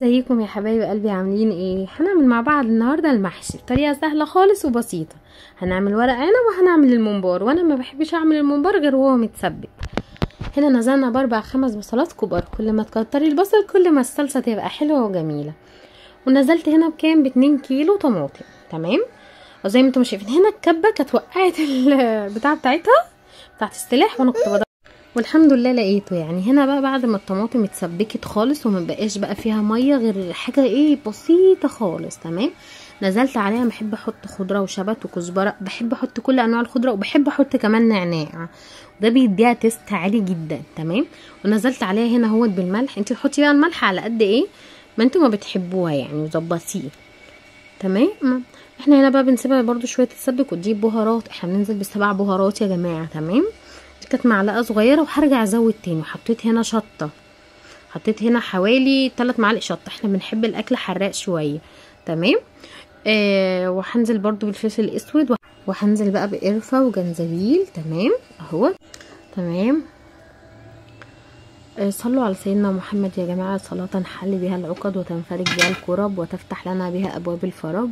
ازيكم يا حبايب قلبي، عاملين ايه؟ هنعمل مع بعض النهارده المحشي بطريقه سهله خالص وبسيطه. هنعمل ورق عنب وهنعمل الممبار، وانا ما بحبش اعمل الممبار غير وهو متسبك. هنا نزلنا باربع 5 بصلات كبار، كل ما تكتري البصل كل ما الصلصه تبقى حلوه وجميله. ونزلت هنا بكام؟ ب2 كيلو طماطم. تمام، وزي ما انتم شايفين هنا الكبه كانت وقعت البتاع بتاعتها بتاعت السلاح، وانا كنت بدور والحمد لله لقيته. يعني هنا بقى بعد ما الطماطم اتسبكت خالص وما بقاش بقى فيها ميه غير حاجه ايه بسيطه خالص. تمام، نزلت عليها. بحب احط خضره وشبت وكزبره، بحب احط كل انواع الخضره، وبحب احط كمان نعناع، ده بيديها تيست عالي جدا. تمام، ونزلت عليها هنا اهوت بالملح. انت تحطي بقى الملح على قد ايه ما انتوا ما بتحبوها يعني، وظبطيه. تمام، احنا هنا بقى بنسيبها برده شويه تتسبك وتجيب بهارات. احنا بننزل ب7 بهارات يا جماعه. تمام، كانت معلقه صغيره وهرجع ازود تاني. وحطيت هنا شطه، حطيت هنا حوالي 3 معالق شطه، احنا بنحب الاكل حراق شويه. تمام، وهنزل برضو بالفلفل الاسود، وهنزل بقى بقرفه وجنزبيل. تمام اهو. تمام، صلوا على سيدنا محمد يا جماعه، صلاه تنحل بها العقد وتنفرج بها الكرب وتفتح لنا بها ابواب الفرج.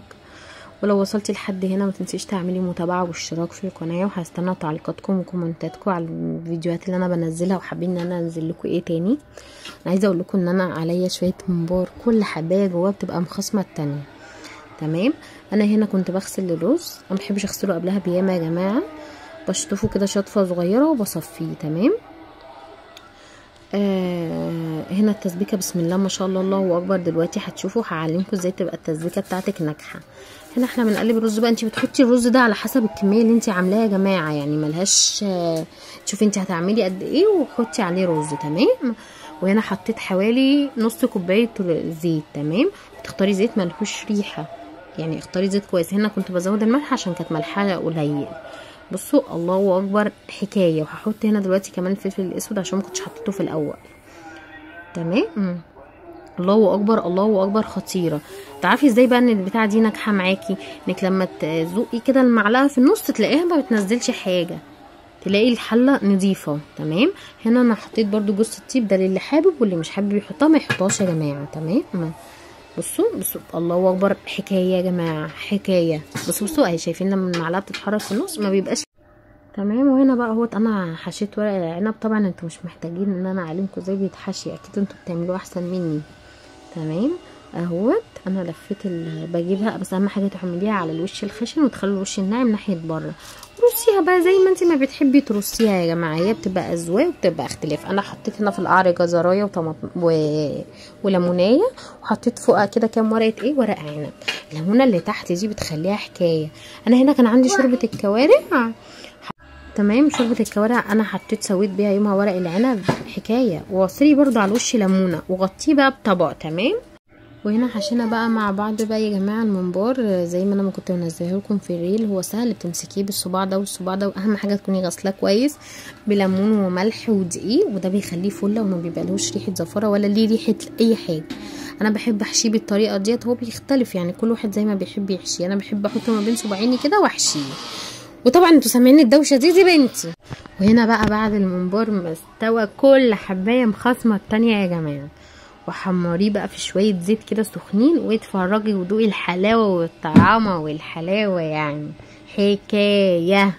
ولو وصلتي لحد هنا ما تنسيش تعملي متابعه واشتراك في القناه، وهستنى تعليقاتكم وكومنتاتكم على الفيديوهات اللي انا بنزلها، وحابين ان انا انزل لكم ايه تاني. انا عايزه اقول لكم ان انا عليا شويه ممبار، كل حبايه جواه بتبقى مخصمه التانية. تمام، انا هنا كنت بغسل الرز، انا ما بحبش اغسله قبلها بياما يا جماعه، بشطفه كده شطفه صغيره وبصفيه. تمام، هنا التسبيكه بسم الله ما شاء الله الله اكبر. دلوقتي هتشوفوا هعلمكم ازاي تبقى التسبيكه بتاعتك ناجحه. هنا احنا بنقلب الرز بقى. انت بتحطي الرز ده على حسب الكميه اللي انت عاملاها يا جماعه، يعني ملهاش شوفي انت هتعملي قد ايه وحطي عليه رز. تمام، وهنا حطيت حوالي نص كوبايه زيت. تمام، تختاري زيت ملهوش ريحه، يعني اختاري زيت كويس. هنا كنت بزود الملح عشان كانت ملحها قليل. بصوا الله اكبر حكايه. وهحط هنا دلوقتي كمان الفلفل الاسود عشان ما كنتش حطيته في الاول. تمام، الله اكبر الله اكبر، خطيره. تعرفي ازاي بقى ان البتاعه دي ناجحه معاكي؟ انك لما تزقي كده المعلقه في النص تلاقيها ما بتنزلش حاجه، تلاقي الحله نظيفه. تمام، هنا انا حطيت برده جوز الطيب، ده للي حابب، واللي مش حابب يحطها ما يحطهاش يا جماعه. تمام، بصوا الله اكبر حكايه يا جماعه حكايه. بصوا اهي، شايفين لما المعلقه بتتحرك في النص ما بيبقاش. تمام، وهنا بقى اهوت انا حشيت ورق العنب. طبعا انتوا مش محتاجين ان انا اعلمكم ازاي بيتحشي، اكيد انتوا بتعملوه احسن مني. تمام اهوت، انا لفيت بجيبها، بس اهم حاجه تعمليها على الوش الخشن وتخلي الوش الناعم ناحيه بره. رصيها بقى زي ما انت ما بتحبي ترصيها يا جماعه، هي بتبقى اذواق وبتبقى اختلاف. انا حطيت هنا في القعر جزرايه وطماطم وليمونيه، وحطيت فوقها كده كام ورقه ورق عنب. الليمونه اللي تحت دي بتخليها حكايه. انا هنا كان عندي شوربه الكوارع. تمام، شوربه الكوارع انا حطيت سويت بيها يومها ورق العنب حكايه. وعصري برضو على الوش ليمونه وغطيه بقى بطبق. تمام، وهنا حشينا بقى مع بعض بقى يا جماعه الممبار زي ما انا كنت منزله لكم في الريل. هو سهل، بتمسكيه بالصباع ده والصباع ده، واهم حاجه تكوني غسلاه كويس بليمون وملح ودقيق، وده بيخليه فله وما بيبقالهوش ريحه زفره ولا ليه ريحه اي حاجه. انا بحب احشيه بالطريقه ديت، هو بيختلف يعني كل واحد زي ما بيحب يحشيه. انا بحب احطه ما بين صباعيني كده واحشيه. وطبعا انتوا سامعين الدوشه دي بنتي. وهنا بقى بعد الممبار ما استوى كل حبايه مخصمه التانيه يا جماعه، وحمريه بقى في شويه زيت كده سخنين، واتفرجي ودوقي الحلاوه والطعامه والحلاوه، يعني حكايه.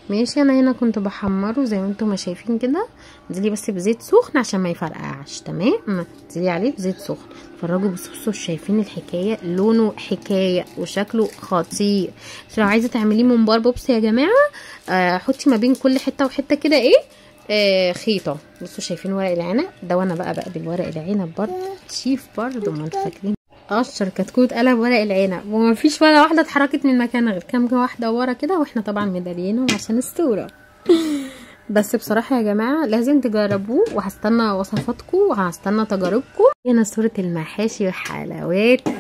ماشي، انا هنا كنت بحمره زي ما انتم ما شايفين كده. انزلي بس بزيت سخن عشان ما يفرقعش. تمام، انزلي عليه بزيت سخن. اتفرجوا بصوا شايفين الحكايه، لونه حكايه وشكله خطير. لو عايزه تعمليه ممبار بوبس يا جماعه، حطي ما بين كل حته وحته كده خيطه. بصوا شايفين ورق العنب ده، وانا بقى بقلب ورق العنب برضه شيف برضه، ما انتوا فاكرين قشر كتكوت قلب ورق العنب، ومفيش ولا واحده اتحركت من مكانها غير كام واحده ورا كده، واحنا طبعا مداريينهم عشان الصوره. بس بصراحه يا جماعه لازم تجربوه، وهستنى وصفاتكم وهستنى تجاربكم. هنا صوره المحاشي وحلاوتها